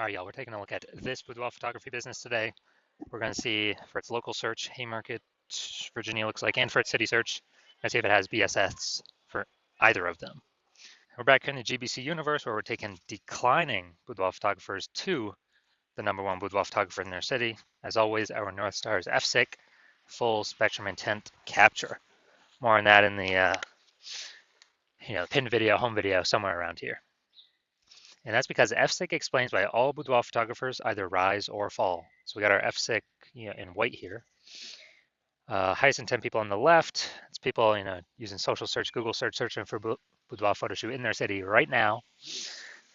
All right, y'all, we're taking a look at this boudoir photography business today. We're going to see for its local search, Haymarket, Virginia looks like, and for its city search, and see if it has BSS for either of them. We're back in the GBC universe where we're taking declining boudoir photographers to the #1 boudoir photographer in their city. As always, our North Star is FSIC, full spectrum intent capture. More on that in the pinned video, home video, somewhere around here. And that's because FSIC explains why all boudoir photographers either rise or fall. So we got our FSIC in white here. Highest intent people on the left. It's people using social search, Google search, searching for boudoir photo shoot in their city right now.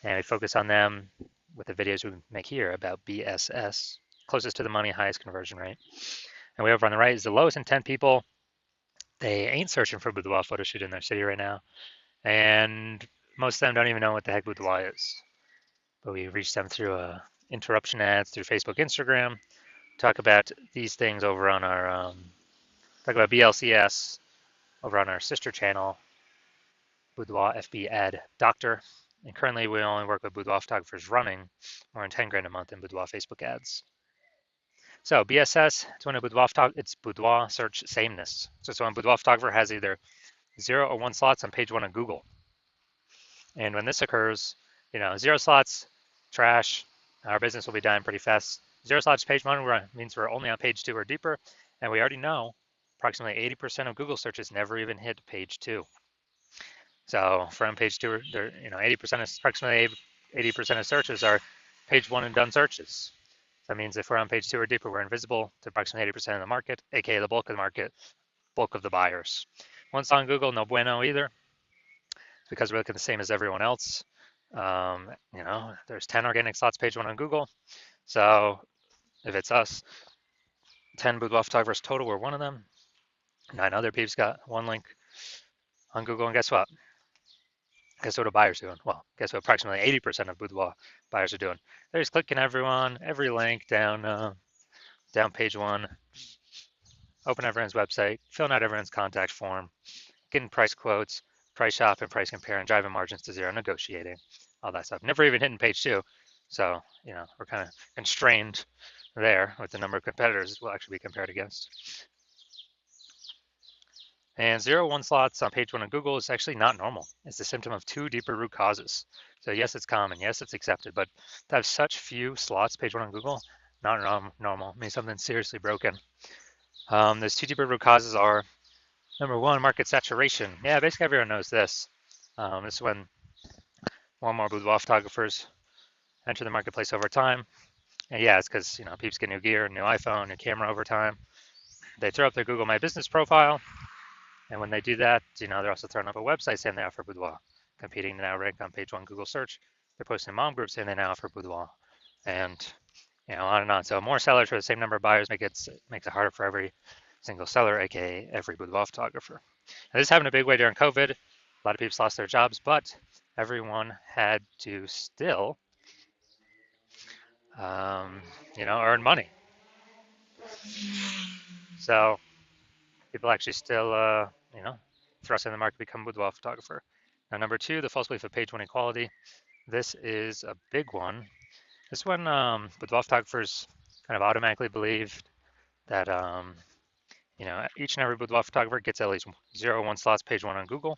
And we focus on them with the videos we make here about BSS, closest to the money, highest conversion rate. And way over on the right is the lowest intent people. They ain't searching for boudoir photo shoot in their city right now. And most of them don't even know what the heck boudoir is. But we reach them through interruption ads, through Facebook, Instagram. Talk about these things over on our, talk about BLCS over on our sister channel, Boudoir FB Ad Doctor. And currently we only work with boudoir photographers running more than 10 grand a month in boudoir Facebook ads. So BSS, it's boudoir search sameness. So when boudoir photographer has either 0 or 1 slots on page 1 of Google. And when this occurs, 0 slots, trash, our business will be dying pretty fast. 0 slots page 1 means we're only on page 2 or deeper, and we already know approximately 80% of Google searches never even hit page 2. So from page 2, 80% of approximately 80% of searches are page 1 and done searches. That means if we're on page 2 or deeper, we're invisible to approximately 80% of the market, aka the bulk of the market, bulk of the buyers. Once on Google, no bueno either, because we're looking the same as everyone else. There's 10 organic slots page 1 on Google. So if it's us, 10 boudoir photographers total, we're one of them. 9 other peeps got 1 link on Google, and guess what? Guess what a buyer's doing? Well, guess what approximately 80% of boudoir buyers are doing? They're just clicking every link down page 1, open everyone's website, filling out everyone's contact form, getting price quotes, price shop and price compare, and driving margins to 0, negotiating, all that stuff. Never even hitting page 2. So, we're kind of constrained there with the number of competitors we'll actually be compared against. And 0, 1 slots on page 1 of Google is actually not normal. It's the symptom of 2 deeper root causes. So yes, it's common. Yes, it's accepted. But to have such few slots page 1 on Google, not normal. It means something's seriously broken. Those 2 deeper root causes are, number 1, market saturation. Yeah, basically everyone knows this. This is when more and more boudoir photographers enter the marketplace over time. And yeah, it's because peeps get new gear, new iPhone, new camera over time. They throw up their Google My Business profile, and when they do that, they're also throwing up a website saying they offer boudoir, competing to now rank on page 1 Google search. They're posting mom groups saying they now offer boudoir, and on and on. So more sellers for the same number of buyers makes it harder for every single seller, aka every boudoir photographer. Now, this happened a big way during COVID. A lot of people lost their jobs, but everyone had to still earn money. So people actually still, thrust in the market to become a boudoir photographer. Now, number 2, the false belief of page 1 equality. This is a big one. This one, boudoir photographers kind of automatically believe that, each and every boudoir photographer gets at least 0, 1 slots page 1 on Google.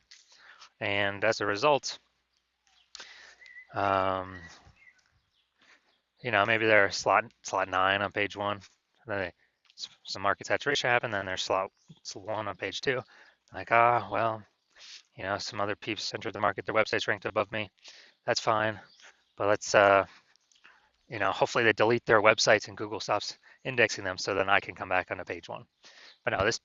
And as a result, maybe they're slot 9 on page 1. Then some market saturation happened. Then there's slot 1 on page 2. Like, some other peeps entered the market. Their website's ranked above me. That's fine. But let's, hopefully they delete their websites and Google stops indexing them so then I can come back onto page 1. But no, this,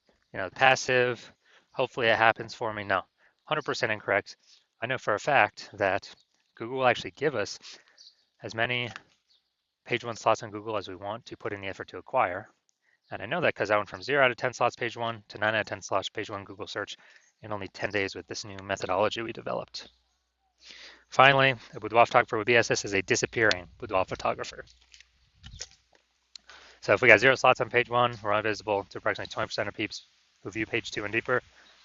passive, hopefully it happens for me. No, 100% incorrect. I know for a fact that Google will actually give us as many page 1 slots on Google as we want to put in the effort to acquire. And I know that because I went from 0 out of 10 slots page 1 to 9 out of 10 slots page 1 Google search in only 10 days with this new methodology we developed. Finally, a boudoir photographer with BSS is a disappearing boudoir photographer. So if we got 0 slots on page 1, we're invisible to approximately 20% of peeps who view page 2 and deeper.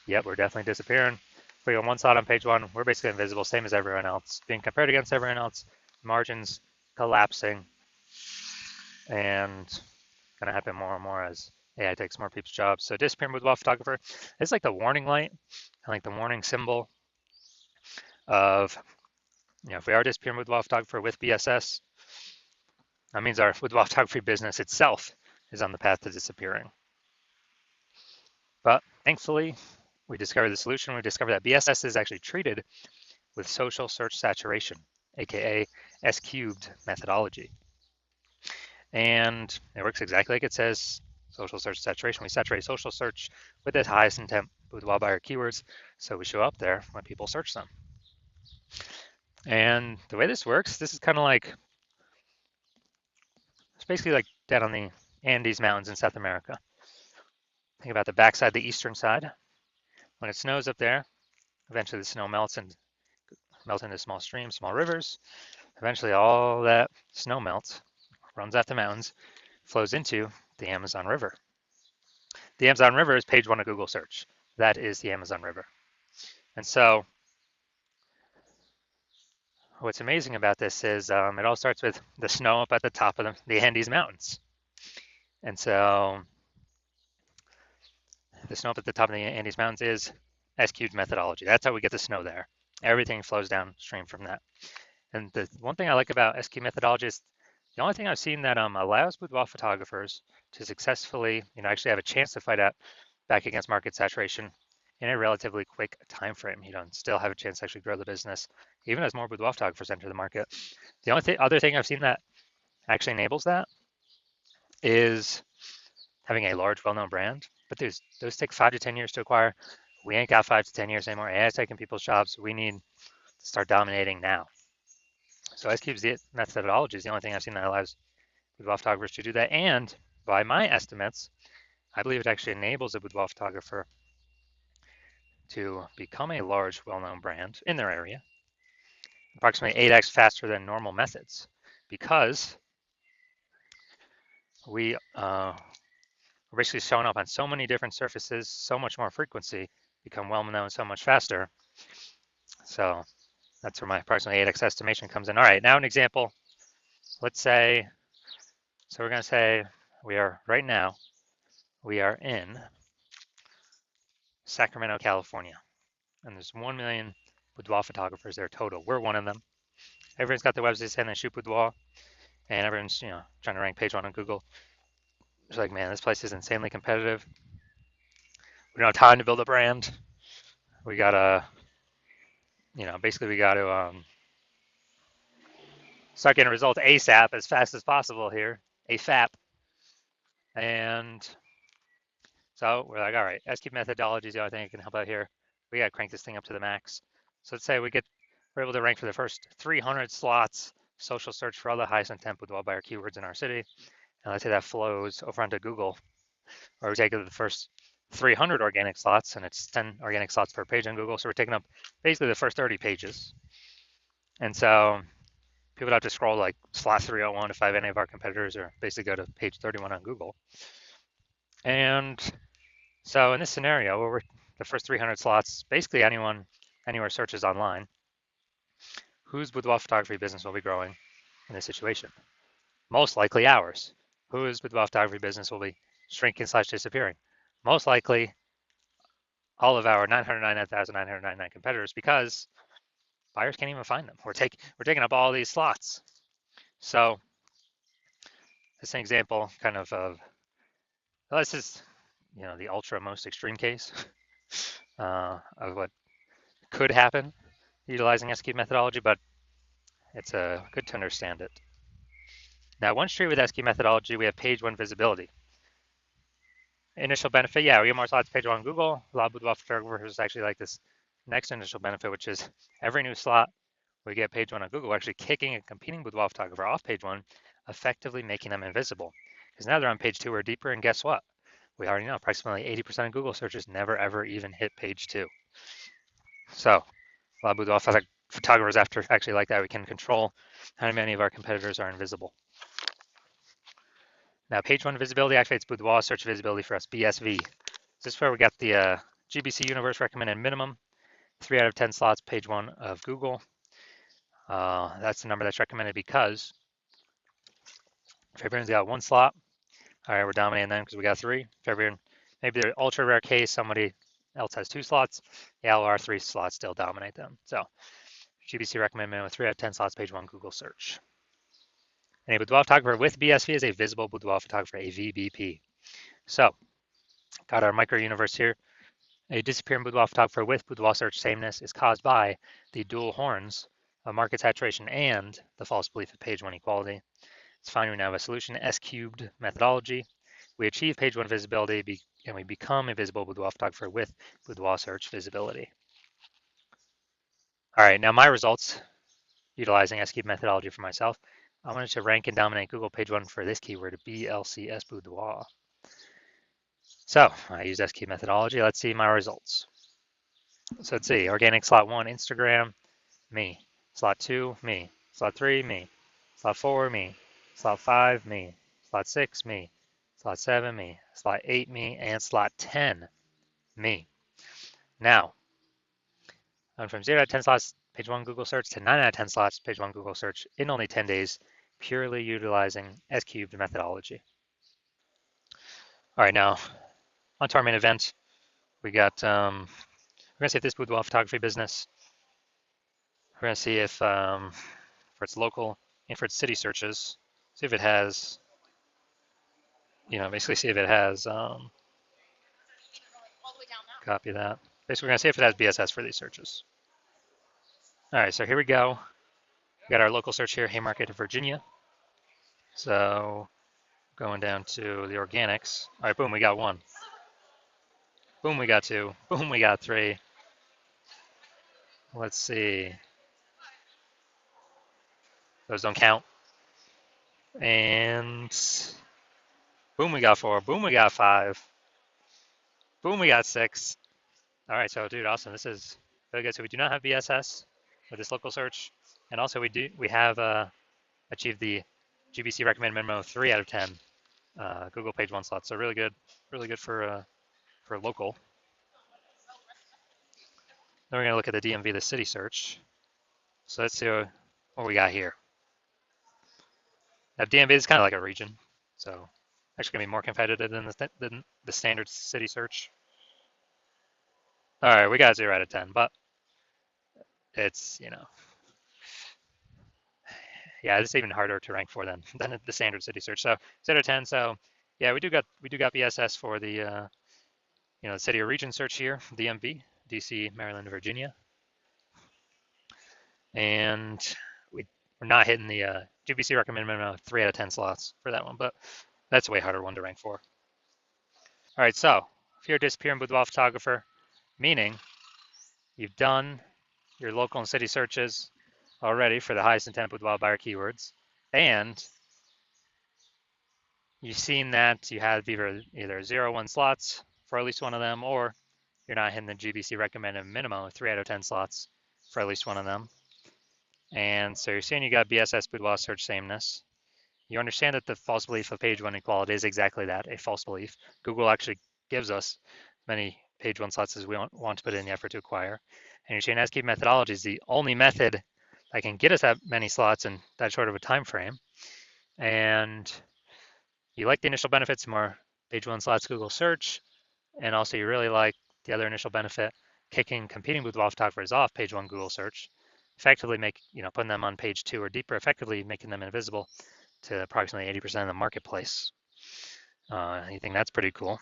Yep, we're definitely disappearing. If we got 1 slot on page 1, we're basically invisible, same as everyone else. Being compared against everyone else, margins collapsing, and going to happen more and more as AI takes more people's jobs. So disappearing boudoir photographer is like the warning light, like the warning symbol of, if we are disappearing boudoir photographer with BSS, that means our boudoir photography business itself is on the path to disappearing. But thankfully, we discovered the solution. We discovered that BSS is actually treated with social search saturation, aka S cubed methodology. And it works exactly like it says, social search saturation. We saturate social search with the highest intent boudoir buyer keywords, so we show up there when people search them. And the way this works, this is kind of like, it's basically like down on the Andes Mountains in South America. Think about the backside, the eastern side. When it snows up there, eventually the snow melts into small streams, small rivers. Eventually all that snow melts, runs off the mountains, flows into the Amazon River. The Amazon River is page 1 of Google search. That is the Amazon River. And so what's amazing about this is it all starts with the snow up at the top of the Andes Mountains. And so the snow up at the top of the Andes Mountains is S-cubed methodology. That's how we get the snow there. Everything flows downstream from that. And the one thing I like about S-cubed methodology is the only thing I've seen that allows boudoir photographers to successfully, actually have a chance to fight back against market saturation in a relatively quick time frame, and still have a chance to actually grow the business, even as more boudoir photographers enter the market. The only other thing I've seen that actually enables that is having a large, well-known brand. But those take 5 to 10 years to acquire. We ain't got 5 to 10 years anymore. AI's taking people's jobs. We need to start dominating now. So S-Cube's methodology is the only thing I've seen that allows boudoir photographers to do that. And by my estimates, I believe it actually enables a boudoir photographer to become a large, well-known brand in their area, approximately 8x faster than normal methods, because we're basically showing up on so many different surfaces, so much more frequency, become well-known so much faster. So that's where my approximately 8x estimation comes in. All right, now an example. Let's say, so we're going to say right now, we are in Sacramento, California, and there's 1 million boudoir photographers there total. We're one of them. Everyone's got their websites saying they shoot boudoir, and everyone's trying to rank page 1 on Google. It's like, man, this place is insanely competitive. We don't have time to build a brand. We gotta, basically we got to start getting results ASAP, as fast as possible here, AFAP. And so we're like, all right, S-cube methodology is the only thing that can help out here. We got to crank this thing up to the max. So let's say we're able to rank for the first 300 slots, social search for all the highest intent boudoir buyer keywords in our city. And let's say that flows over onto Google, or we take the first 300 organic slots, and it's 10 organic slots per page on Google. So we're taking up basically the first 30 pages. And so people don't have to scroll like slot 301 to find any of our competitors, or basically go to page 31 on Google. And so in this scenario, where we're the first 300 slots, basically anywhere searches online, whose boudoir photography business will be growing in this situation? Most likely ours. Whose boudoir photography business will be shrinking / disappearing? Most likely all of our 999,999 competitors, because buyers can't even find them. We're taking up all these slots. So this is an example kind of well, this is the ultra most extreme case of what could happen utilizing S-cube methodology, but it's good to understand it. Now, one street with S-cube methodology, we have page 1 visibility. Initial benefit, yeah, we get more slots page 1 on Google. A lot of boudoir photographers actually like this next initial benefit, which is every new slot we get page 1 on Google, we're actually kicking a competing boudoir photographer off page 1, effectively making them invisible. Because now they're on page 2 or deeper, and guess what? We already know approximately 80% of Google searches never ever even hit page 2. So a lot of boudoir photographers actually like that. We can control how many of our competitors are invisible. Now, page 1 visibility activates boudoir search visibility for us, BSV. This is where we got the GBC Universe recommended minimum, 3 out of 10 slots, page 1 of Google. That's the number that's recommended because Fabian's got 1 slot. All right, we're dominating them because we got 3. Fabian, maybe they're ultra rare case, somebody else has 2 slots. Yeah, our 3 slots still dominate them. So GBC recommend minimum 3 out of 10 slots, page 1 Google search. And a boudoir photographer with BSV is a visible boudoir photographer, a VBP. So got our micro universe here. A disappearing boudoir photographer with boudoir search sameness is caused by the dual horns of market saturation and the false belief of page 1 equality. It's fine, we now have a solution, S cubed methodology. We achieve page 1 visibility and we become a visible boudoir photographer with boudoir search visibility. All right, now my results utilizing S cubed methodology for myself. I wanted to rank and dominate Google page 1 for this keyword, BLCS boudoir. So I used S cubed methodology. Let's see my results. So let's see, organic slot 1, Instagram, me. Slot 2, me. Slot 3, me. Slot 4, me. Slot 5, me. Slot 6, me. Slot 7, me. Slot 8, me. And slot 10, me. Now, I went from 0 out of 10 slots, page 1 Google search, to 9 out of 10 slots, page 1 Google search in only 10 days, purely utilizing S cubed methodology. All right, now, on to our main event. We got, we're going to see if this boudoir photography business, we're going to see if, for its local and for its city searches, see if it has, basically see if it has, copy that. Basically, we're going to see if it has BSS for these searches. All right, so here we go. We got our local search here, Haymarket, Virginia. So going down to the organics. All right, boom, we got 1. Boom, we got 2. Boom, we got 3. Let's see. Those don't count. And boom, we got 4. Boom, we got 5. Boom, we got 6. All right, so dude, awesome. This is really good. So we do not have BSS with this local search, and also we have achieved the GBC recommended minimum of 3 out of 10 Google page 1 slots. So really good for local. Then we're gonna look at the DMV, the city search. So let's see what we got here. Now DMV is kind of like a region, so actually gonna be more competitive than the standard city search. All right, we got 0 out of 10, but it's, yeah, it's even harder to rank for than the standard city search. So 0 out of 10. So yeah, we do got BSS for the the city or region search here, DMV, DC, Maryland, Virginia, and we're not hitting the GBC recommended minimum of 3 out of 10 slots for that one, but that's a way harder one to rank for. All right, so if you're a disappearing boudoir photographer, meaning you've done your local and city searches already for the highest intent boudoir buyer keywords, and you've seen that you have either 0 or 1 slots for at least one of them, or you're not hitting the GBC recommended minimum of 3 out of 10 slots for at least one of them. And so you're saying you got BSS boudoir search sameness. You understand that the false belief of page 1 equality is exactly that, a false belief. Google actually gives us many page 1 slots as we want to put in the effort to acquire. And your chain S-cubed methodology is the only method that can get us that many slots in that short of a time frame. And you like the initial benefits, more page 1 slots Google search, and also you really like the other initial benefit, kicking competing boudoir photographers off page 1 Google search, effectively putting them on page 2 or deeper, effectively making them invisible to approximately 80% of the marketplace. You think that's pretty cool.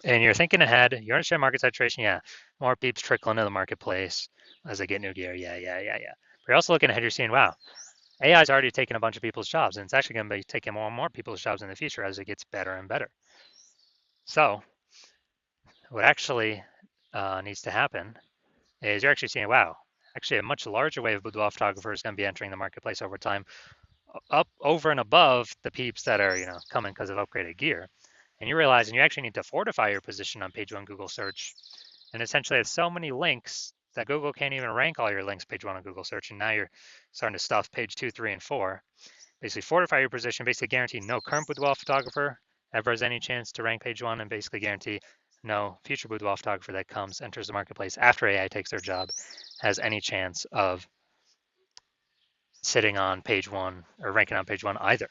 And you're thinking ahead, you understand market saturation, yeah, more peeps trickle into the marketplace as they get new gear, yeah. But you're also looking ahead, you're seeing, wow, AI is already taking a bunch of people's jobs, and it's actually going to be taking more and more people's jobs in the future as it gets better and better. So what actually needs to happen is you're actually seeing, wow, actually a much larger wave of boudoir photographers is going to be entering the marketplace over time, up over and above the peeps that are coming because of upgraded gear. And you're realizing you actually need to fortify your position on page 1 Google search, and essentially have so many links that Google can't even rank all your links page 1 on Google search, and now you're starting to stuff page 2, 3, and 4. Basically fortify your position, basically guarantee no current boudoir photographer ever has any chance to rank page 1, and basically guarantee no future boudoir photographer that enters the marketplace after AI takes their job has any chance of sitting on page 1 or ranking on page 1 either.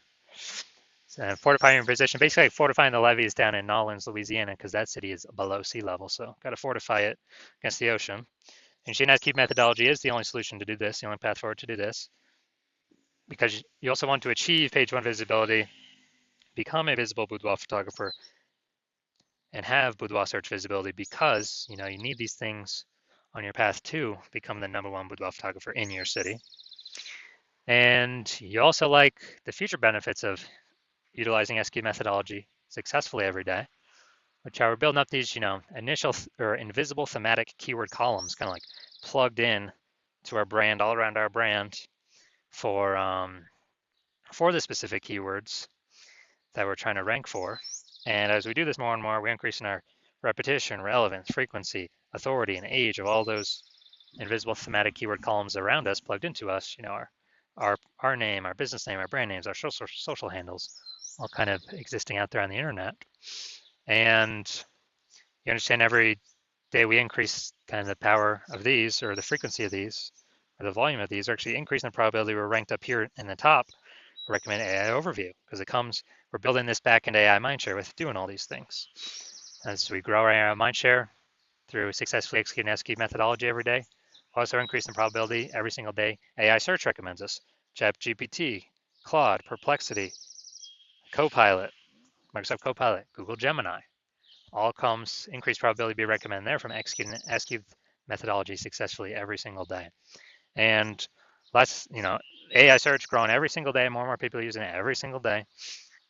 Fortifying your position, basically like fortifying the levees down in Nolens, Louisiana, because that city is below sea level. So got to fortify it against the ocean. And GNS Cube methodology is the only solution to do this, the only path forward to do this, because you also want to achieve page one visibility, become a visible boudoir photographer, and have boudoir search visibility, because you need these things on your path to become the #1 boudoir photographer in your city. And you also like the future benefits of utilizing SQ methodology successfully every day, which are we're building up these, initial or invisible thematic keyword columns, kind of like plugged in to our brand, all around our brand, for the specific keywords that we're trying to rank for. And as we do this more and more, we're increasing our repetition, relevance, frequency, authority, and age of all those invisible thematic keyword columns around us, plugged into us. Our name, our business name, our brand names, our social handles, all kind of existing out there on the internet. And you understand every day we increase kind of the power of these, or the frequency of these, or the volume of these, are actually increasing the probability we're ranked up here in the top for recommended AI overview, because we're building this back into AI mindshare with doing all these things. As we grow our AI mindshare through successfully executing SQ methodology every day, also increasing probability every single day AI search recommends us. ChatGPT, Claude, Perplexity, Copilot, Microsoft Copilot, Google Gemini, all comes increased probability to be recommended there from executing SQ methodology successfully every single day. And AI search growing every single day, more and more people using it every single day.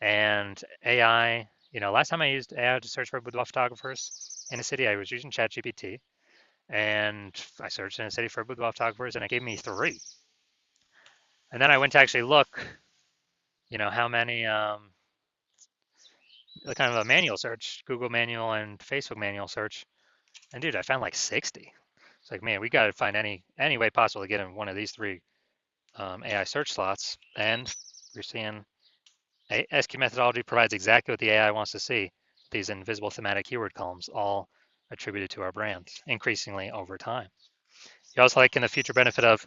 And AI, last time I used AI to search for boudoir photographers in a city, I was using ChatGPT, and I searched in a city for boudoir photographers, and it gave me 3. And then I went to actually look, how many, kind of a manual search, Google manual and Facebook manual search, and dude, I found like 60. It's like, man, we got to find any way possible to get in one of these 3 AI search slots, and we're seeing SQ methodology provides exactly what the AI wants to see. These invisible thematic keyword columns, all attributed to our brand, increasingly over time. You also like in the future benefit of,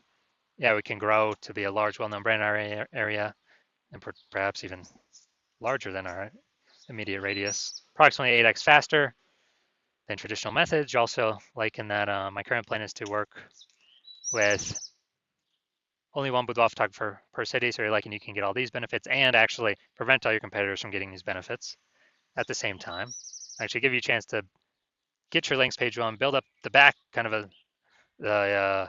we can grow to be a large, well-known brand in our area, and perhaps even larger than our immediate radius, approximately 8x faster than traditional methods. You also like in that my current plan is to work with only one boudoir photographer per city, so you're liking you can get all these benefits and actually prevent all your competitors from getting these benefits at the same time. Actually give you a chance to get your links page one, build up the back, kind of the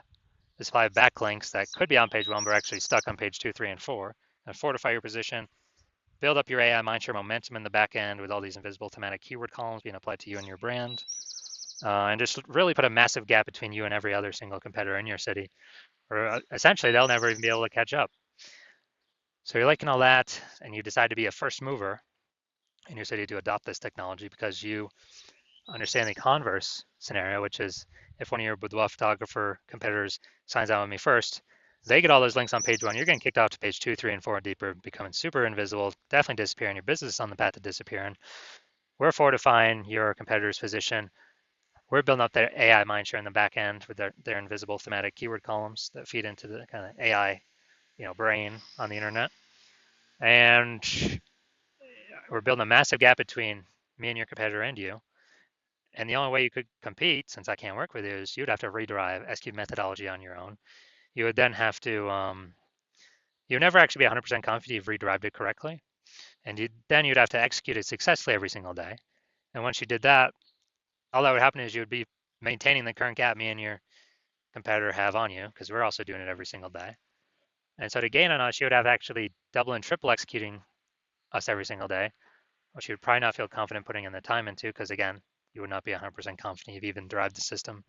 supply of backlinks that could be on page one but are actually stuck on page 2, 3, and 4, and fortify your position, build up your AI mindshare momentum in the back end with all these invisible thematic keyword columns being applied to you and your brand, and just really put a massive gap between you and every other single competitor in your city, or essentially they'll never even be able to catch up. So you're liking all that, and you decide to be a first mover in your city to adopt this technology because you understand the converse scenario, which is if one of your boudoir photographer competitors signs on with me first, they get all those links on page one, you're getting kicked off to page 2, 3, and 4 and deeper, becoming super invisible, definitely disappearing. Your business is on the path to disappearing. We're fortifying your competitor's position. We're building up their AI mindshare in the back end with their invisible thematic keyword columns that feed into the kind of AI, brain on the internet. And we're building a massive gap between me and your competitor and you. And the only way you could compete, since I can't work with you, is you'd have to rederive SQ methodology on your own. You would then have to, you'd never actually be 100% confident you've rederived it correctly. And you'd have to execute it successfully every single day. And once you did that, all that would happen is you would be maintaining the current gap me and your competitor have on you, because we're also doing it every single day. And so to gain on us, you would have actually double and triple executing us every single day, which you would probably not feel confident putting in the time into, because again, you would not be 100% confident you've even derived the system,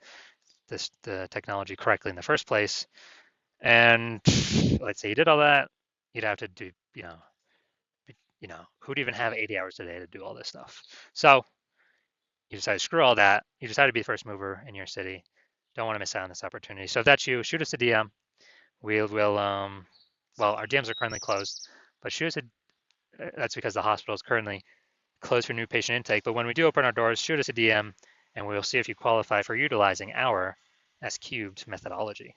the technology correctly in the first place. And let's say you did all that, you'd have to do, who'd even have 80 hours a day to do all this stuff? So you decide to screw all that. You decide to be the first mover in your city. Don't want to miss out on this opportunity. So if that's you, shoot us a DM. Well, our DMs are currently closed, but shoot us that's because the hospital is currently closed for new patient intake. But when we do open our doors, shoot us a DM, and we'll see if you qualify for utilizing our S cubed methodology.